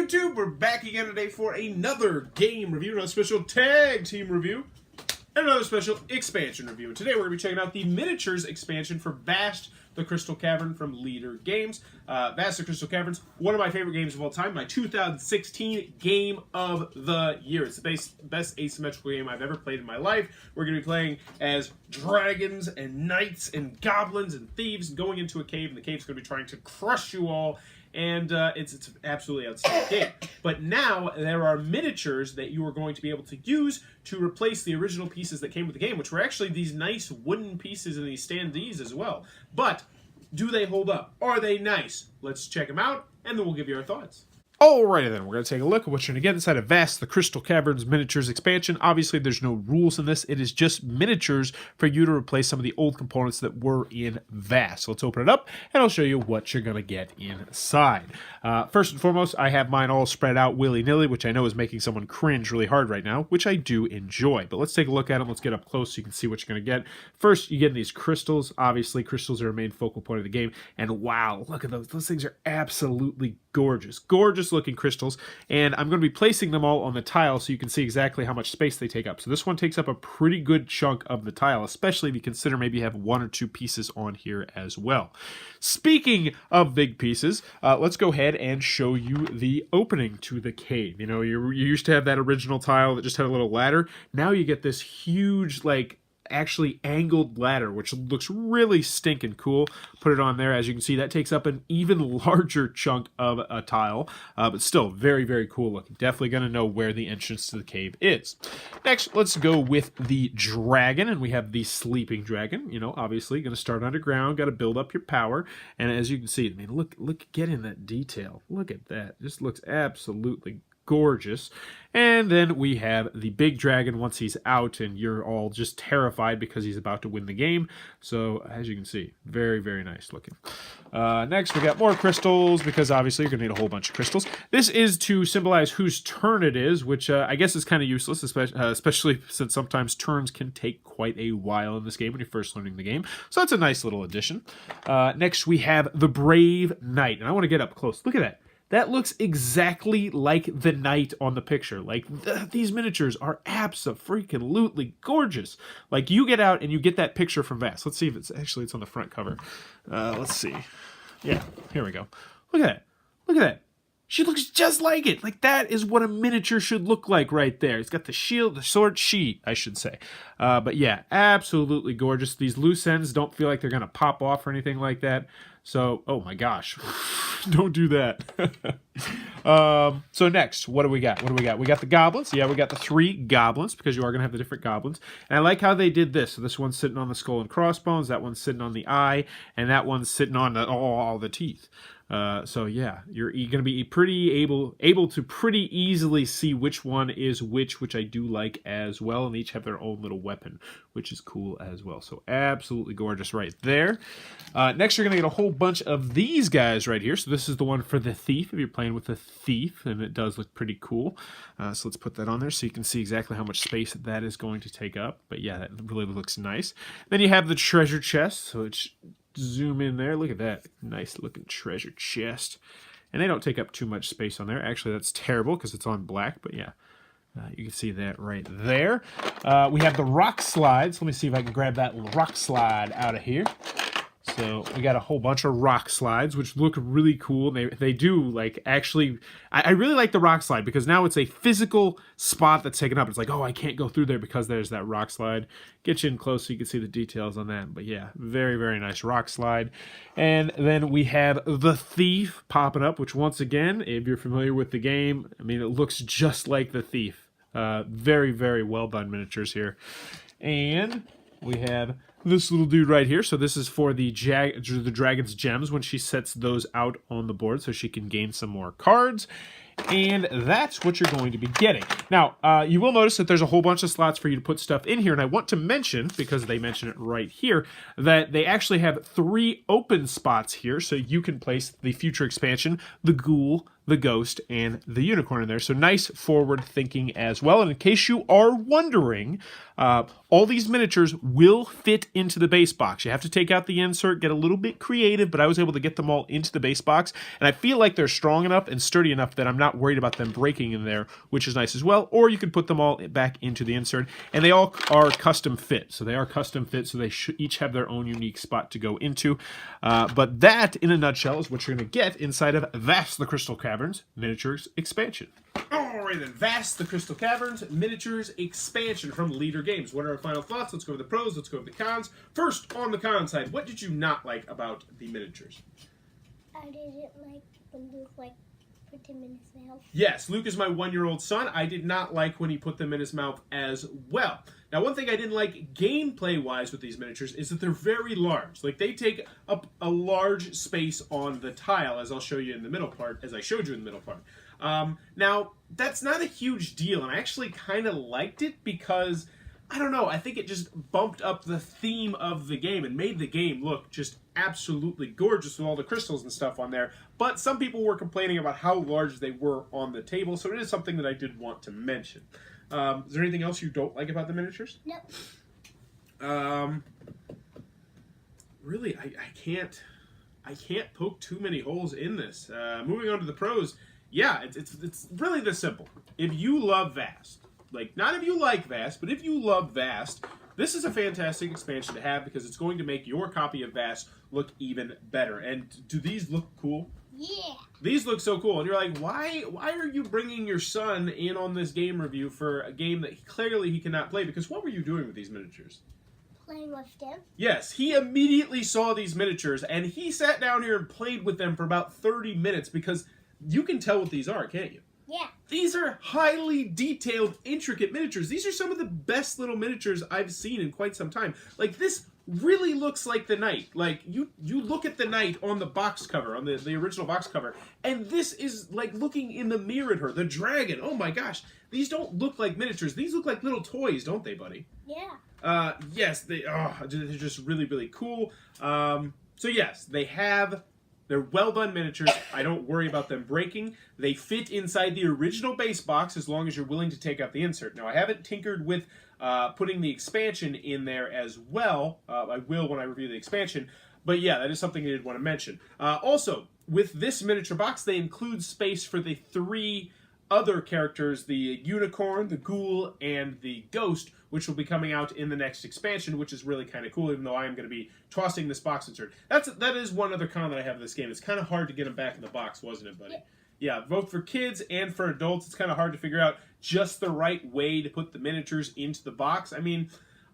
YouTube? We're back again today for another game review, another special tag team review, and another special expansion review. And today we're going to be checking out the miniatures expansion for Vast the Crystal Cavern from Leader Games. Vast the Crystal Cavern's one of my favorite games of all time, my 2016 game of the year. It's the best asymmetrical game I've ever played in my life. We're going to be playing as dragons and knights and goblins and thieves going into a cave, and the cave's going to be trying to crush you all. And it's an absolutely outstanding game. But now there are miniatures that you are going to be able to use to replace the original pieces that came with the game, which were actually these nice wooden pieces and these standees as well. But do they hold up? Are they nice? Let's check them out, and then we'll give you our thoughts. Alrighty then, we're going to take a look at what you're going to get inside of Vast the Crystal Caverns miniatures expansion. Obviously, there's no rules in this. It is just miniatures for you to replace some of the old components that were in Vast. So let's open it up, and I'll show you what you're going to get inside. First and foremost, I have mine all spread out willy-nilly, which I know is making someone cringe really hard right now, which I do enjoy. But let's take a look at them. Let's get up close so you can see what you're going to get. First, you get these crystals. Obviously, crystals are a main focal point of the game. And wow, look at those. Those things are absolutely gorgeous. Gorgeous looking crystals, and I'm going to be placing them all on the tile so you can see exactly how much space they take up. So this one takes up a pretty good chunk of the tile, especially if you consider maybe you have one or two pieces on here as well. Speaking of big pieces, let's go ahead and show you the opening to the cave. You know, you used to have that original tile that just had a little ladder. Now you get this huge, like, actually angled ladder, which looks really stinking cool. Put it on there. As you can see, that takes up an even larger chunk of a tile, but still very, very cool looking. Definitely going to know where the entrance to the cave is. Next, let's go with the dragon, and we have the sleeping dragon. You know, obviously going to start underground, got to build up your power, and as you can see, I mean, look, get in that detail. Look at that. Just looks absolutely gorgeous. And then we have the big dragon once he's out, and you're all just terrified because he's about to win the game. So as you can see, very, very nice looking. Next, we got more crystals, because obviously you're going to need a whole bunch of crystals. This is to symbolize whose turn it is, which I guess is kind of useless, especially since sometimes turns can take quite a while in this game when you're first learning the game. So that's a nice little addition. Next, we have the Brave Knight, and I want to get up close. Look at that. That looks exactly like the knight on the picture. Like, these miniatures are abso-freaking-lutely gorgeous. Like, you get out and you get that picture from Vast. Let's see if it's on the front cover. Let's see. Yeah, here we go. Look at that. Look at that. She looks just like it. Like, that is what a miniature should look like right there. It's got the shield, the sword, sheet, I should say. But yeah, absolutely gorgeous. These loose ends don't feel like they're going to pop off or anything like that. So, oh my gosh, don't do that. So next, what do we got? We got the goblins. Yeah, we got the 3 goblins, because you are going to have the different goblins. And I like how they did this. So this one's sitting on the skull and crossbones, that one's sitting on the eye, and that one's sitting on all the teeth. So yeah, you're going to be pretty able to pretty easily see which one is which I do like as well, and they each have their own little weapon, which is cool as well. So absolutely gorgeous right there. Next, you're going to get a whole bunch of these guys right here. So this is the one for the thief, if you're playing with the thief, and it does look pretty cool. So let's put that on there so you can see exactly how much space that is going to take up. But yeah, that really looks nice. Then you have the treasure chest, so it's zoom in there. Look at that nice looking treasure chest, and they don't take up too much space on there. Actually, that's terrible because it's on black, but yeah, you can see that right there. We have the rock slides. Let me see if I can grab that rock slide out of here. So we got a whole bunch of rock slides, which look really cool. They do, like, actually, I really like the rock slide, because now it's a physical spot that's taken up. It's like, oh, I can't go through there because there's that rock slide. Get you in close so you can see the details on that. But yeah, very, very nice rock slide. And then we have the thief popping up, which once again, if you're familiar with the game, I mean, it looks just like the thief. Very, very well done miniatures here. And we have this little dude right here. So this is for the dragon's gems when she sets those out on the board so she can gain some more cards. And that's what you're going to be getting. Now, you will notice that there's a whole bunch of slots for you to put stuff in here. And I want to mention, because they mention it right here, that they actually have 3 open spots here. So you can place the future expansion, the ghoul, the Ghost, and the Unicorn in there. So nice forward thinking as well. And in case you are wondering, all these miniatures will fit into the base box. You have to take out the insert, get a little bit creative, but I was able to get them all into the base box. And I feel like they're strong enough and sturdy enough that I'm not worried about them breaking in there, which is nice as well. Or you can put them all back into the insert. And they all are custom fit. So they are custom fit, so they should each have their own unique spot to go into. But that, in a nutshell, is what you're going to get inside of Vast the Crystal Caverns Miniatures Expansion. Alright then, Vast the Crystal Caverns Miniatures Expansion from Leader Games. What are our final thoughts? Let's go over the pros, let's go over the cons. First, on the con side, what did you not like about the miniatures? I didn't like when Luke put them in his mouth. Yes, Luke is my 1-year-old son. I did not like when he put them in his mouth as well. Now, one thing I didn't like gameplay-wise with these miniatures is that they're very large. Like, they take up a large space on the tile, as I'll show you in the middle part, as I showed you in the middle part. Now, that's not a huge deal, and I actually kind of liked it because, I don't know, I think it just bumped up the theme of the game and made the game look just absolutely gorgeous with all the crystals and stuff on there. But some people were complaining about how large they were on the table, so it is something that I did want to mention. Is there anything else you don't like about the miniatures? No. Really, I can't poke too many holes in this. Moving on to the pros, yeah, it's really this simple. If you love Vast, like, not if you like Vast, but if you love Vast, this is a fantastic expansion to have because it's going to make your copy of Vast look even better. And do these look cool? Yeah. These look so cool. And you're like, why are you bringing your son in on this game review for a game that clearly he cannot play? Because what were you doing with these miniatures? Playing with them. Yes, he immediately saw these miniatures, and he sat down here and played with them for about 30 minutes because you can tell what these are, can't you? Yeah. These are highly detailed, intricate miniatures. These are some of the best little miniatures I've seen in quite some time. Like, this really looks like the knight. Like, you look at the knight on the box cover, on the original box cover, and this is like looking in the mirror at her. The dragon. Oh my gosh. These don't look like miniatures. These look like little toys, don't they, buddy? Yeah. Yes, they're just really, really cool. So yes, they're well done miniatures. I don't worry about them breaking. They fit inside the original base box as long as you're willing to take out the insert. Now, I haven't tinkered with putting the expansion in there as well. I will when I review the expansion. But yeah, that is something I did want to mention. Also, with this miniature box, they include space for the 3 other characters, the Unicorn, the Ghoul, and the Ghost, which will be coming out in the next expansion, which is really kind of cool, even though I am going to be tossing this box insert. That is one other con that I have of this game. It's kind of hard to get them back in the box, wasn't it, buddy? Yeah, both for kids and for adults, it's kind of hard to figure out just the right way to put the miniatures into the box. I mean,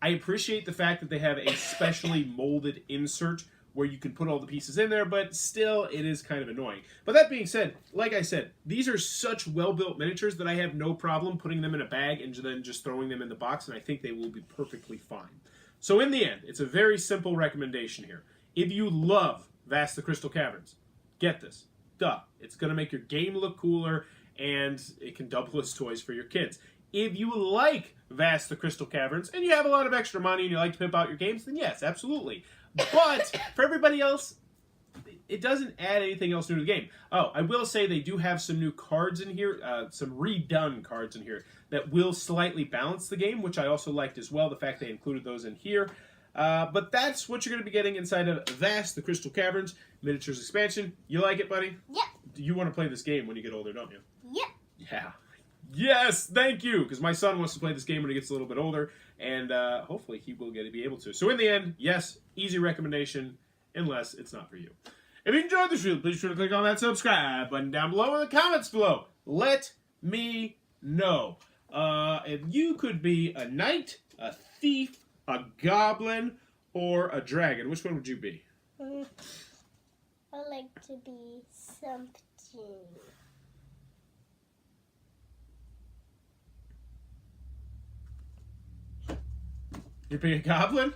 I appreciate the fact that they have a specially molded insert where you can put all the pieces in there, but still, it is kind of annoying. But that being said, like I said, these are such well-built miniatures that I have no problem putting them in a bag and then just throwing them in the box, and I think they will be perfectly fine. So in the end, it's a very simple recommendation here. If you love Vast the Crystal Caverns, get this. Duh. It's going to make your game look cooler, and it can double as toys for your kids. If you like Vast the Crystal Caverns, and you have a lot of extra money and you like to pimp out your games, then yes, absolutely. But for everybody else, it doesn't add anything else new to the game. Oh, I will say they do have some new cards in here, some redone cards in here that will slightly balance the game, which I also liked as well, the fact they included those in here. But that's what you're going to be getting inside of Vast the Crystal Caverns Miniatures Expansion. You like it, buddy? Yep. You want to play this game when you get older, don't you? Yep. Yeah. Yes, thank you, because my son wants to play this game when he gets a little bit older, and hopefully he will be able to. So in the end, yes, easy recommendation, unless it's not for you. If you enjoyed this video, please be sure to click on that subscribe button down below in the comments below. Let me know if you could be a knight, a thief, a goblin, or a dragon. Which one would you be? I like to be something. You're being a goblin?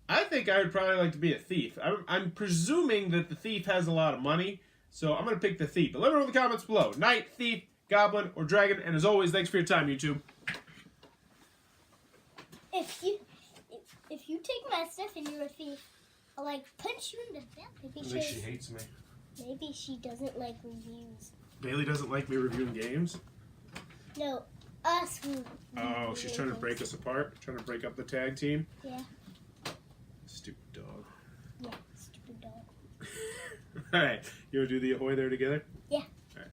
I think I would probably like to be a thief. I'm presuming that the thief has a lot of money, so I'm going to pick the thief. But let me know in the comments below. Knight, thief, goblin, or dragon. And as always, thanks for your time, YouTube. If you take my stuff and you're a thief, I'll punch you in the back. Maybe she hates me. Maybe she doesn't like reviews. Bailey doesn't like me reviewing games. No, us. Oh, she's trying to break us apart. Trying to break up the tag team. Yeah. Stupid dog. Yeah, stupid dog. All right, you want to do the ahoy there together? Yeah.